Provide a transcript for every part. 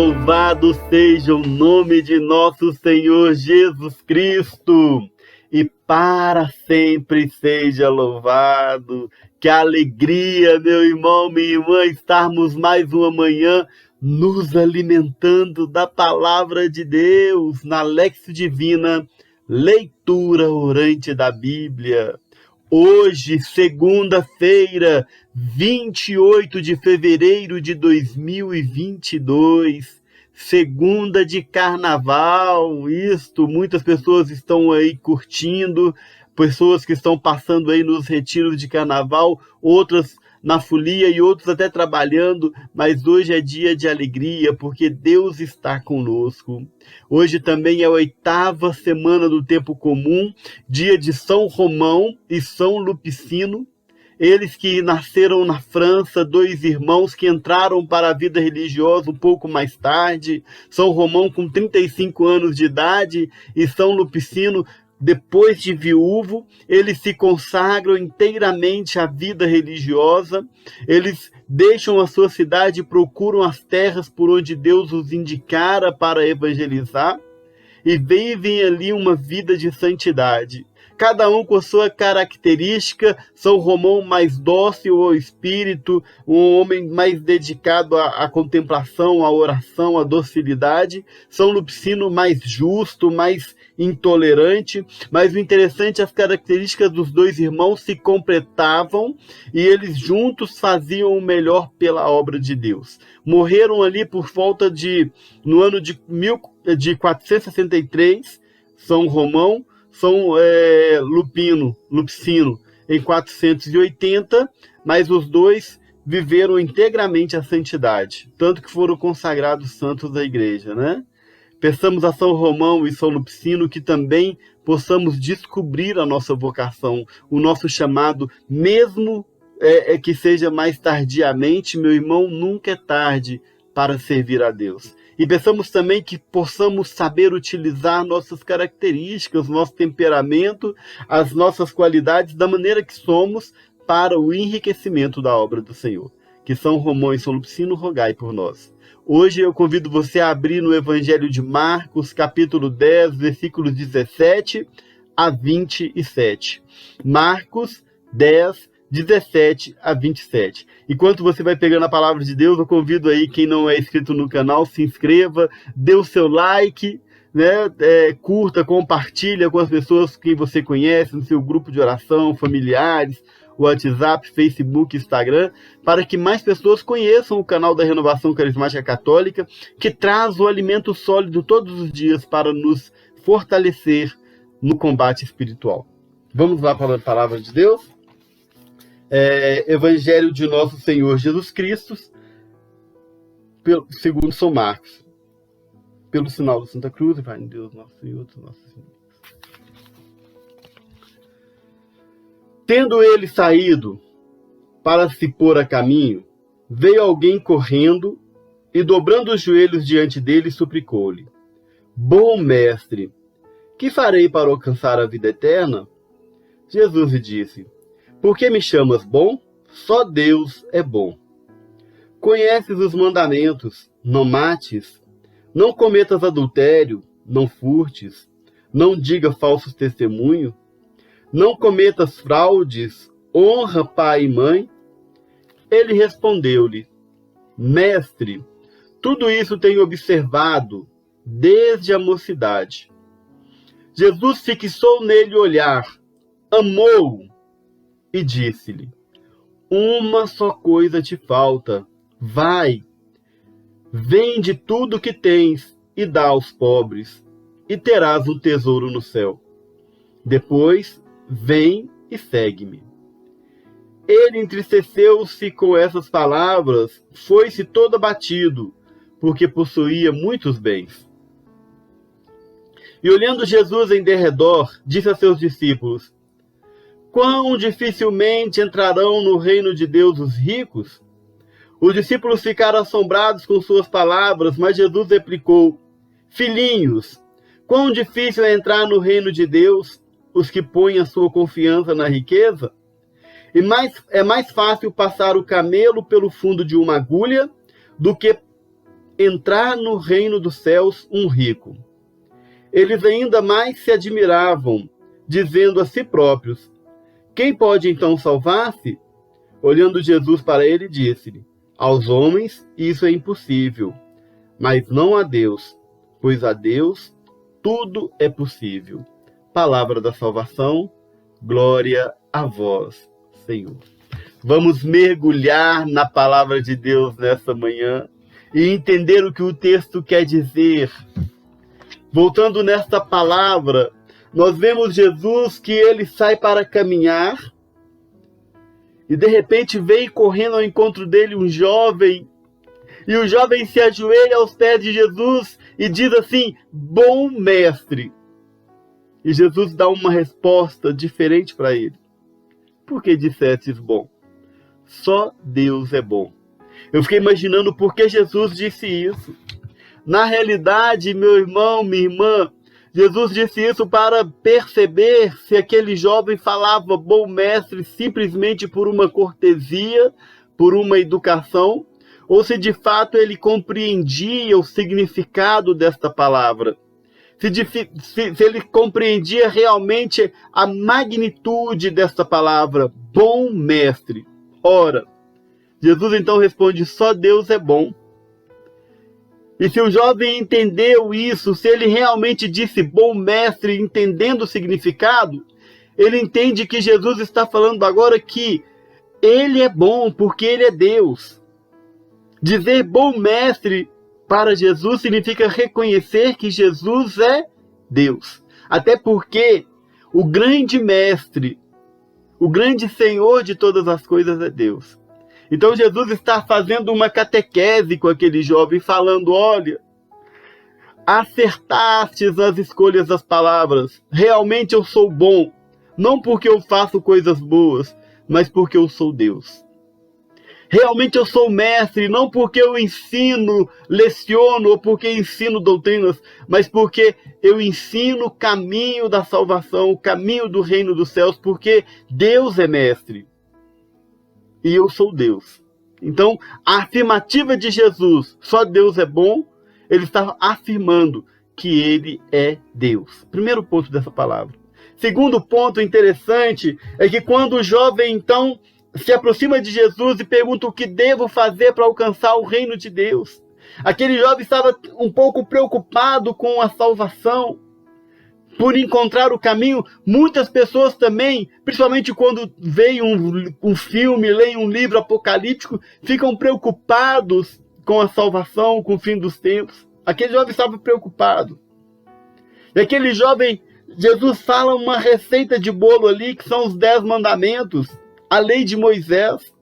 Louvado seja o nome de nosso Senhor Jesus Cristo e para sempre seja louvado. Que alegria, meu irmão, minha irmã, estarmos mais uma manhã nos alimentando da palavra de Deus na Lexio Divina, leitura orante da Bíblia. Hoje, segunda-feira, 28 de fevereiro de 2022, segunda de carnaval, muitas pessoas estão aí curtindo, pessoas que estão passando aí nos retiros de carnaval, outras na folia e outros até trabalhando, mas hoje é dia de alegria, porque Deus está conosco. Hoje também é a 8ª semana do tempo comum, dia de São Romão e São Lupicino, eles que nasceram na França, 2 irmãos que entraram para a vida religiosa um pouco mais tarde, São Romão com 35 anos de idade e São Lupicino, depois de viúvo, eles se consagram inteiramente à vida religiosa, eles deixam a sua cidade e procuram as terras por onde Deus os indicara para evangelizar e vivem ali uma vida de santidade. Cada um com a sua característica. São Romão mais dócil ao espírito, um homem mais dedicado à contemplação, à oração, à docilidade. São Lupicino mais justo, mais intolerante, mas o interessante é as características dos 2 irmãos se completavam e eles juntos faziam o melhor pela obra de Deus. Morreram ali por volta no ano de 463, São Romão, São Lupicino em 480, mas os 2 viveram integramente a santidade, tanto que foram consagrados santos da igreja, né? Peçamos a São Romão e São Lupicino que também possamos descobrir a nossa vocação, o nosso chamado, mesmo que seja mais tardiamente, meu irmão, nunca é tarde para servir a Deus. E peçamos também que possamos saber utilizar nossas características, nosso temperamento, as nossas qualidades, da maneira que somos, para o enriquecimento da obra do Senhor. Que São Romão e São Lupicino rogai por nós. Hoje eu convido você a abrir no Evangelho de Marcos, capítulo 10, versículos 17 a 27. Marcos 10, 17 a 27. Enquanto você vai pegando a palavra de Deus, eu convido aí quem não é inscrito no canal, se inscreva, dê o seu like, né? Curta, compartilha com as pessoas que você conhece, no seu grupo de oração, familiares, WhatsApp, Facebook, Instagram, para que mais pessoas conheçam o canal da Renovação Carismática Católica, que traz o alimento sólido todos os dias para nos fortalecer no combate espiritual. Vamos lá para a palavra de Deus? Evangelho de nosso Senhor Jesus Cristo, segundo São Marcos. Pelo sinal da Santa Cruz, vai em Deus, nosso Senhor, nosso Senhor. Tendo ele saído para se pôr a caminho, veio alguém correndo e, dobrando os joelhos diante dele, suplicou-lhe: Bom mestre, que farei para alcançar a vida eterna? Jesus lhe disse: Por que me chamas bom? Só Deus é bom. Conheces os mandamentos: não mates, não cometas adultério, não furtes, não diga falsos testemunhos, não cometas fraudes, honra pai e mãe. Ele respondeu-lhe: Mestre, tudo isso tenho observado desde a mocidade. Jesus fixou nele o olhar, amou-o e disse-lhe: Uma só coisa te falta. Vai, vende tudo o que tens e dá aos pobres, e terás um tesouro no céu. Depois, vem e segue-me. Ele entristeceu-se com essas palavras, foi-se todo abatido, porque possuía muitos bens. E olhando Jesus em derredor, disse a seus discípulos: Quão dificilmente entrarão no reino de Deus os ricos? Os discípulos ficaram assombrados com suas palavras, mas Jesus replicou: Filhinhos, quão difícil é entrar no reino de Deus os que põem a sua confiança na riqueza? É mais fácil passar o camelo pelo fundo de uma agulha do que entrar no reino dos céus um rico. Eles ainda mais se admiravam, dizendo a si próprios: quem pode então salvar-se? Olhando Jesus para ele, disse-lhe: aos homens isso é impossível, mas não a Deus, pois a Deus tudo é possível. Palavra da salvação, glória a vós, Senhor. Vamos mergulhar na palavra de Deus nessa manhã e entender o que o texto quer dizer. Voltando nesta palavra, nós vemos Jesus que ele sai para caminhar e de repente vem correndo ao encontro dele um jovem, e o jovem se ajoelha aos pés de Jesus e diz assim: bom mestre. E Jesus dá uma resposta diferente para ele. Por que dissestes bom? Só Deus é bom. Eu fiquei imaginando por que Jesus disse isso. Na realidade, meu irmão, minha irmã, Jesus disse isso para perceber se aquele jovem falava bom mestre simplesmente por uma cortesia, por uma educação, ou se de fato ele compreendia o significado desta palavra. Se ele compreendia realmente a magnitude desta palavra, bom mestre. Ora, Jesus então responde: só Deus é bom. E se o jovem entendeu isso, se ele realmente disse bom mestre, entendendo o significado, ele entende que Jesus está falando agora que ele é bom porque ele é Deus. Dizer bom mestre para Jesus significa reconhecer que Jesus é Deus. Até porque o grande mestre, o grande Senhor de todas as coisas é Deus. Então Jesus está fazendo uma catequese com aquele jovem, falando: olha, acertastes as escolhas das palavras. Realmente eu sou bom, não porque eu faço coisas boas, mas porque eu sou Deus. Realmente eu sou mestre, não porque eu ensino, leciono, ou porque ensino doutrinas, mas porque eu ensino o caminho da salvação, o caminho do reino dos céus, porque Deus é mestre. E eu sou Deus. Então, a afirmativa de Jesus, só Deus é bom, ele está afirmando que ele é Deus. Primeiro ponto dessa palavra. Segundo ponto interessante é que quando o jovem, então, se aproxima de Jesus e pergunta o que devo fazer para alcançar o reino de Deus, aquele jovem estava um pouco preocupado com a salvação, por encontrar o caminho. Muitas pessoas também, principalmente quando veem um filme, leem um livro apocalíptico, ficam preocupados com a salvação, com o fim dos tempos. Aquele jovem estava preocupado. E aquele jovem, Jesus fala uma receita de bolo ali, que são os 10 mandamentos, a lei de Moisés.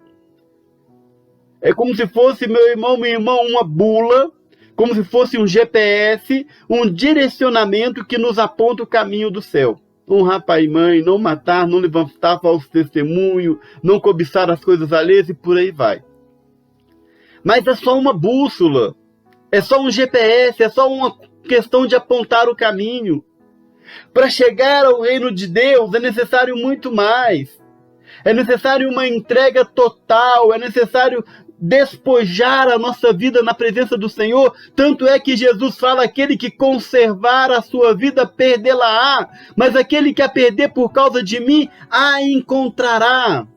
É como se fosse, meu irmão, minha irmã, uma bula, como se fosse um GPS, um direcionamento que nos aponta o caminho do céu. Honrar pai e mãe, não matar, não levantar falso testemunho, não cobiçar as coisas alheias e por aí vai. Mas é só uma bússola, é só um GPS, é só uma questão de apontar o caminho. Para chegar ao reino de Deus é necessário muito mais. É necessário uma entrega total, é necessário despojar a nossa vida na presença do Senhor. Tanto é que Jesus fala: aquele que conservar a sua vida perdê-la-á, mas aquele que a perder por causa de mim a encontrará.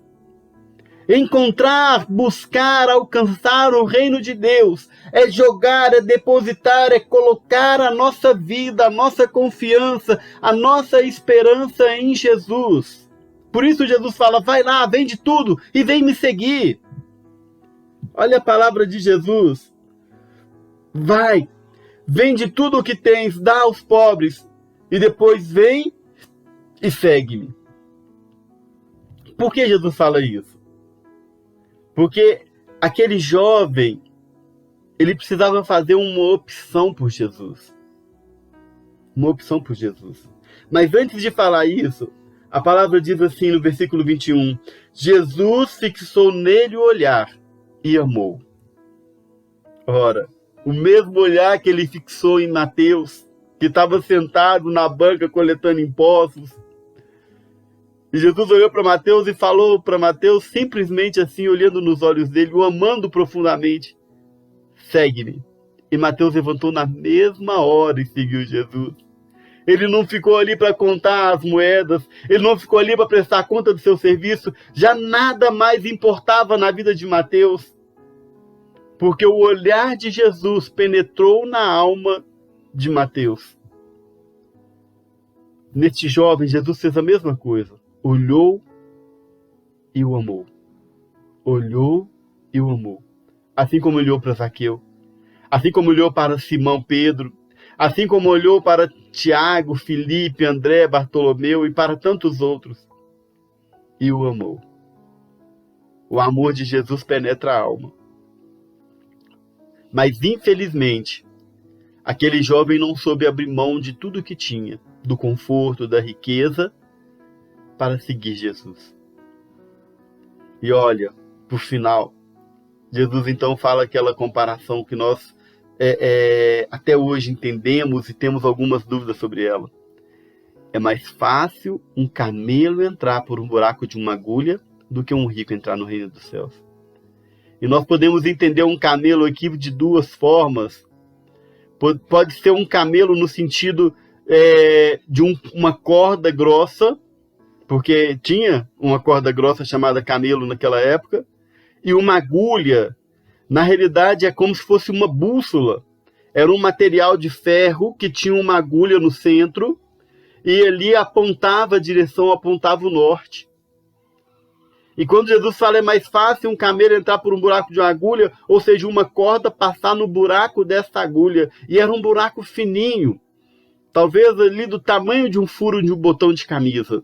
Encontrar, buscar, alcançar o reino de Deus é jogar, é depositar, é colocar a nossa vida, a nossa confiança, a nossa esperança em Jesus. Por isso Jesus fala: vai lá, vende tudo e vem me seguir. Olha a palavra de Jesus. Vai, vende tudo o que tens, dá aos pobres, e depois vem e segue-me. Por que Jesus fala isso? Porque aquele jovem, ele precisava fazer uma opção por Jesus. Uma opção por Jesus. Mas antes de falar isso, a palavra diz assim no versículo 21, Jesus fixou nele o olhar e amou. Ora, o mesmo olhar que ele fixou em Mateus, que estava sentado na banca coletando impostos. E Jesus olhou para Mateus e falou para Mateus, simplesmente assim, olhando nos olhos dele, o amando profundamente: segue-me. E Mateus levantou na mesma hora e seguiu Jesus. Ele não ficou ali para contar as moedas, ele não ficou ali para prestar conta do seu serviço, já nada mais importava na vida de Mateus, porque o olhar de Jesus penetrou na alma de Mateus. Neste jovem, Jesus fez a mesma coisa, olhou e o amou. Olhou e o amou. Assim como olhou para Zaqueu, assim como olhou para Simão Pedro, assim como olhou para Tiago, Filipe, André, Bartolomeu e para tantos outros, e o amou. O amor de Jesus penetra a alma. Mas, infelizmente, aquele jovem não soube abrir mão de tudo que tinha, do conforto, da riqueza, para seguir Jesus. E olha, por final, Jesus então fala aquela comparação que nós até hoje entendemos e temos algumas dúvidas sobre ela. É mais fácil um camelo entrar por um buraco de uma agulha do que um rico entrar no reino dos céus. E nós podemos entender um camelo aqui de duas formas. Pode ser um camelo no sentido de uma corda grossa, porque tinha uma corda grossa chamada camelo naquela época, e uma agulha. Na realidade, é como se fosse uma bússola. Era um material de ferro que tinha uma agulha no centro e ali apontava a direção, apontava o norte. E quando Jesus fala é mais fácil um camelo entrar por um buraco de uma agulha, ou seja, uma corda passar no buraco dessa agulha. E era um buraco fininho, talvez ali do tamanho de um furo de um botão de camisa.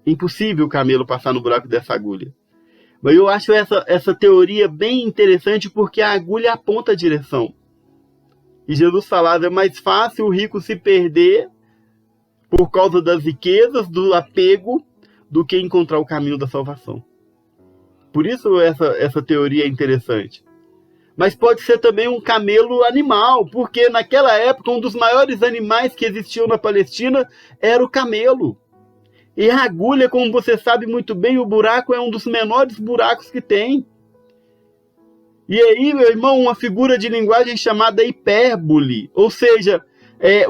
Impossível o camelo passar no buraco dessa agulha. Mas eu acho essa teoria bem interessante porque a agulha aponta a direção. E Jesus falava, é mais fácil o rico se perder por causa das riquezas, do apego, do que encontrar o caminho da salvação. Por isso essa teoria é interessante. Mas pode ser também um camelo animal, porque naquela época um dos maiores animais que existiam na Palestina era o camelo. E a agulha, como você sabe muito bem, o buraco é um dos menores buracos que tem. E aí, meu irmão, uma figura de linguagem chamada hipérbole, ou seja,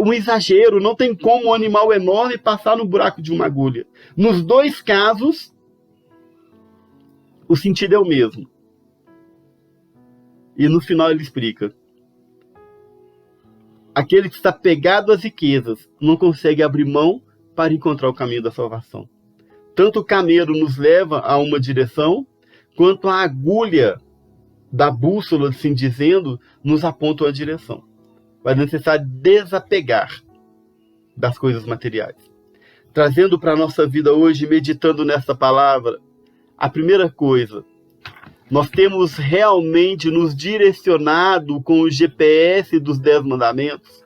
um exagero. Não tem como um animal enorme passar no buraco de uma agulha. Nos dois casos, o sentido é o mesmo. E no final ele explica. Aquele que está pegado às riquezas não consegue abrir mão para encontrar o caminho da salvação. Tanto o camelo nos leva a uma direção, quanto a agulha da bússola, assim dizendo, nos aponta uma direção. Mas é necessário desapegar das coisas materiais. Trazendo para a nossa vida hoje, meditando nessa palavra, a primeira coisa, nós temos realmente nos direcionado com o GPS dos 10 mandamentos?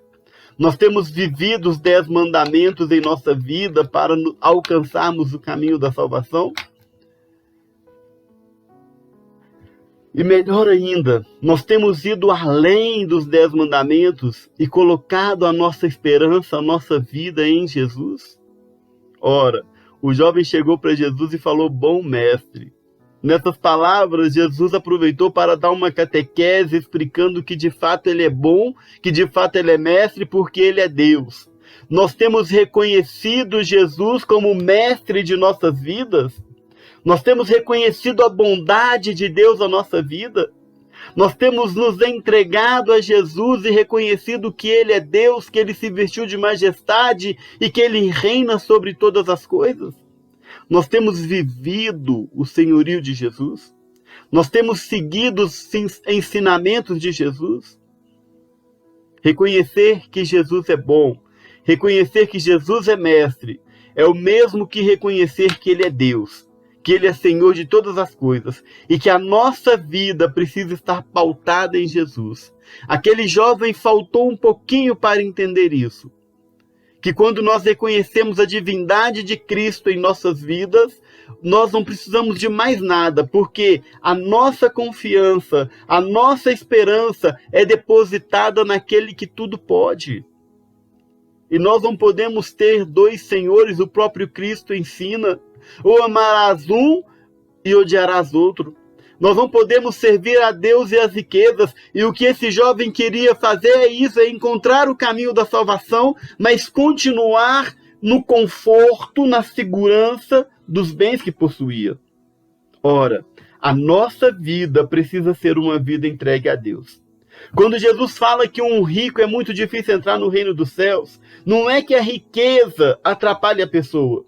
Nós temos vivido os 10 mandamentos em nossa vida para alcançarmos o caminho da salvação? E melhor ainda, nós temos ido além dos 10 mandamentos e colocado a nossa esperança, a nossa vida em Jesus? Ora, o jovem chegou para Jesus e falou, bom mestre. Nessas palavras, Jesus aproveitou para dar uma catequese explicando que de fato ele é bom, que de fato ele é mestre, porque ele é Deus. Nós temos reconhecido Jesus como mestre de nossas vidas? Nós temos reconhecido a bondade de Deus na nossa vida? Nós temos nos entregado a Jesus e reconhecido que ele é Deus, que ele se vestiu de majestade e que ele reina sobre todas as coisas? Nós temos vivido o senhorio de Jesus? Nós temos seguido os ensinamentos de Jesus? Reconhecer que Jesus é bom, reconhecer que Jesus é mestre, é o mesmo que reconhecer que ele é Deus, que ele é Senhor de todas as coisas e que a nossa vida precisa estar pautada em Jesus. Aquele jovem faltou um pouquinho para entender isso. Que quando nós reconhecemos a divindade de Cristo em nossas vidas, nós não precisamos de mais nada, porque a nossa confiança, a nossa esperança é depositada naquele que tudo pode. E nós não podemos ter dois senhores, o próprio Cristo ensina, ou amarás um e odiarás outro. Nós não podemos servir a Deus e as riquezas. E o que esse jovem queria fazer é isso, é encontrar o caminho da salvação, mas continuar no conforto, na segurança dos bens que possuía. Ora, a nossa vida precisa ser uma vida entregue a Deus. Quando Jesus fala que um rico é muito difícil entrar no reino dos céus, não é que a riqueza atrapalhe a pessoa.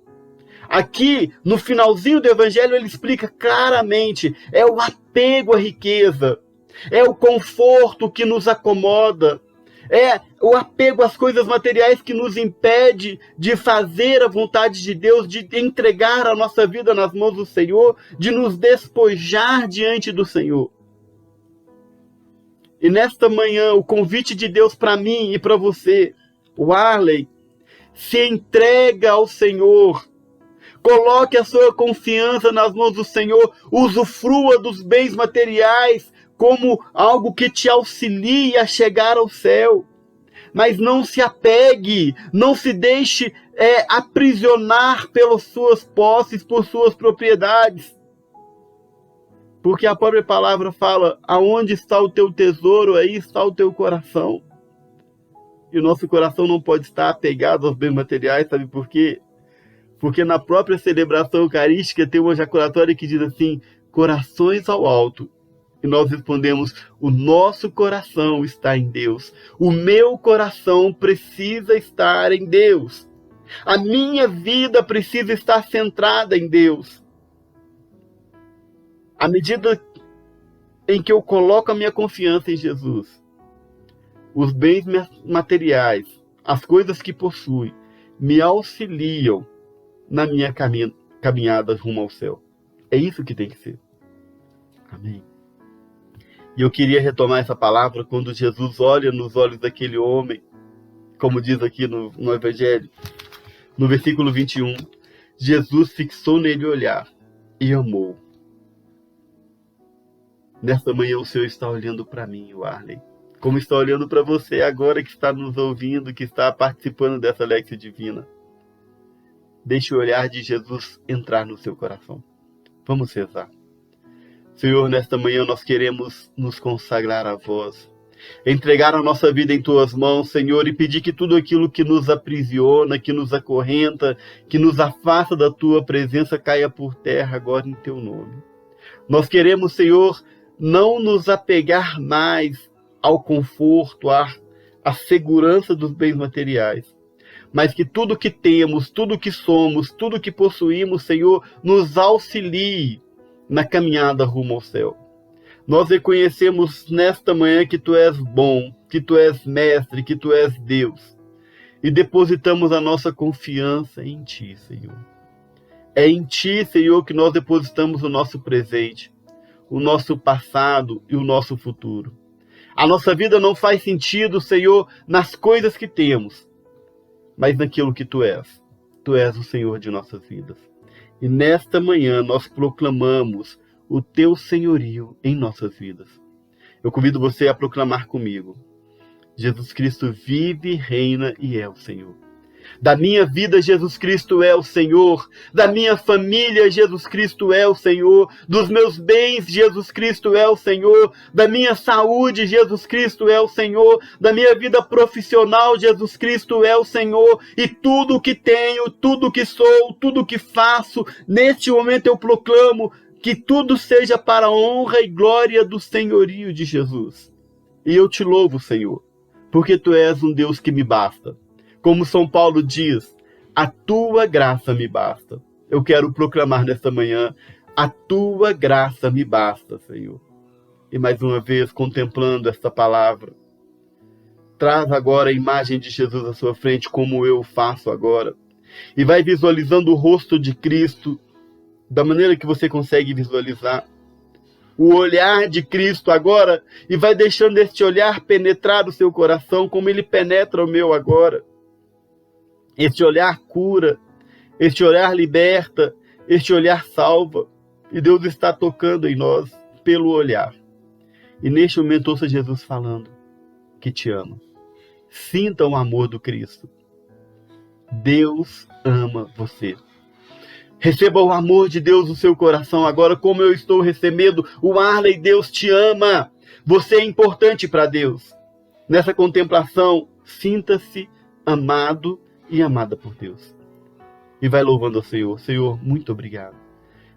Aqui, no finalzinho do Evangelho, ele explica claramente, é o apego à riqueza, é o conforto que nos acomoda, é o apego às coisas materiais que nos impede de fazer a vontade de Deus, de entregar a nossa vida nas mãos do Senhor, de nos despojar diante do Senhor. E nesta manhã, o convite de Deus para mim e para você, o Arley, se entrega ao Senhor. Coloque a sua confiança nas mãos do Senhor. Usufrua dos bens materiais como algo que te auxilie a chegar ao céu. Mas não se apegue, não se deixe aprisionar pelas suas posses, por suas propriedades. Porque a própria palavra fala, aonde está o teu tesouro, aí está o teu coração. E o nosso coração não pode estar apegado aos bens materiais, sabe por quê? Porque na própria celebração eucarística tem uma ejaculatória que diz assim, corações ao alto. E nós respondemos, o nosso coração está em Deus. O meu coração precisa estar em Deus. A minha vida precisa estar centrada em Deus. À medida em que eu coloco a minha confiança em Jesus, os bens materiais, as coisas que possui, me auxiliam na minha caminhada rumo ao céu. É isso que tem que ser. Amém. E eu queria retomar essa palavra quando Jesus olha nos olhos daquele homem, como diz aqui no Evangelho, no versículo 21, Jesus fixou nele o olhar e amou. Nesta manhã o Senhor está olhando para mim, o Arley, como está olhando para você agora que está nos ouvindo, que está participando dessa Léxio Divina. Deixe o olhar de Jesus entrar no seu coração. Vamos rezar. Senhor, nesta manhã nós queremos nos consagrar a vós, entregar a nossa vida em tuas mãos, Senhor, e pedir que tudo aquilo que nos aprisiona, que nos acorrenta, que nos afasta da tua presença, caia por terra agora em teu nome. Nós queremos, Senhor, não nos apegar mais ao conforto, à segurança dos bens materiais, mas que tudo que temos, tudo que somos, tudo que possuímos, Senhor, nos auxilie na caminhada rumo ao céu. Nós reconhecemos nesta manhã que Tu és bom, que Tu és mestre, que Tu és Deus, e depositamos a nossa confiança em Ti, Senhor. É em Ti, Senhor, que nós depositamos o nosso presente, o nosso passado e o nosso futuro. A nossa vida não faz sentido, Senhor, nas coisas que temos, mas naquilo que Tu és. Tu és o Senhor de nossas vidas. E nesta manhã nós proclamamos o Teu senhorio em nossas vidas. Eu convido você a proclamar comigo. Jesus Cristo vive, reina e é o Senhor. Da minha vida, Jesus Cristo é o Senhor. Da minha família, Jesus Cristo é o Senhor. Dos meus bens, Jesus Cristo é o Senhor. Da minha saúde, Jesus Cristo é o Senhor. Da minha vida profissional, Jesus Cristo é o Senhor. E tudo o que tenho, tudo o que sou, tudo o que faço, neste momento eu proclamo que tudo seja para a honra e glória do senhorio de Jesus. E eu te louvo, Senhor, porque Tu és um Deus que me basta. Como São Paulo diz, a Tua graça me basta. Eu quero proclamar nesta manhã, a Tua graça me basta, Senhor. E mais uma vez, contemplando esta palavra, traz agora a imagem de Jesus à sua frente, como eu faço agora. E vai visualizando o rosto de Cristo, da maneira que você consegue visualizar. O olhar de Cristo agora, e vai deixando este olhar penetrar o seu coração, como ele penetra o meu agora. Este olhar cura, este olhar liberta, este olhar salva. E Deus está tocando em nós pelo olhar. E neste momento ouça Jesus falando que te ama. Sinta o amor do Cristo. Deus ama você. Receba o amor de Deus no seu coração agora, como eu estou recebendo. O Arley, Deus te ama. Você é importante para Deus. Nessa contemplação, sinta-se amado e amada por Deus. E vai louvando ao Senhor. Senhor, muito obrigado.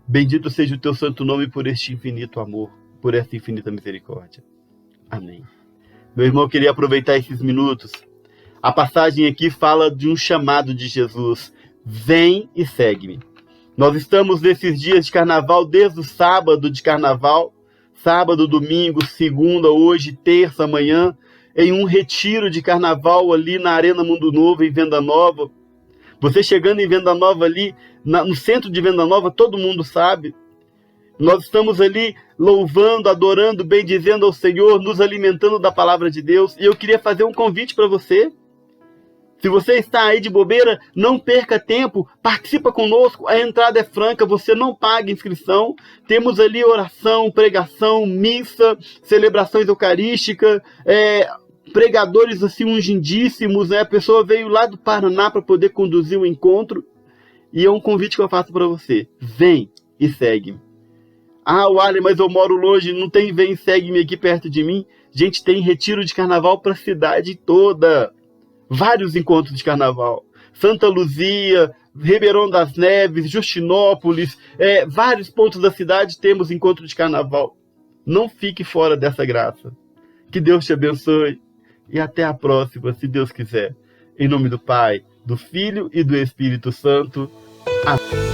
Bendito seja o teu santo nome por este infinito amor, por esta infinita misericórdia. Amém. Meu irmão, eu queria aproveitar esses minutos. A passagem aqui fala de um chamado de Jesus. Vem e segue-me. Nós estamos nesses dias de carnaval, desde o sábado de carnaval, sábado, domingo, segunda, hoje, terça, amanhã, em um retiro de carnaval ali na Arena Mundo Novo, em Venda Nova. Você chegando em Venda Nova ali, no centro de Venda Nova, todo mundo sabe. Nós estamos ali louvando, adorando, bendizendo ao Senhor, nos alimentando da palavra de Deus. E eu queria fazer um convite para você. Se você está aí de bobeira, não perca tempo, participa conosco, a entrada é franca, você não paga inscrição. Temos ali oração, pregação, missa, celebrações eucarísticas, pregadores assim ungidíssimos, né? A pessoa veio lá do Paraná para poder conduzir o encontro. E é um convite que eu faço para você. Vem e segue-me. Ah, Wally, mas eu moro longe, não tem vem e segue-me aqui perto de mim. Gente, tem retiro de carnaval para a cidade toda. Vários encontros de carnaval. Santa Luzia, Ribeirão das Neves, Justinópolis, vários pontos da cidade temos encontro de carnaval. Não fique fora dessa graça. Que Deus te abençoe e até a próxima, se Deus quiser. Em nome do Pai, do Filho e do Espírito Santo. Amém.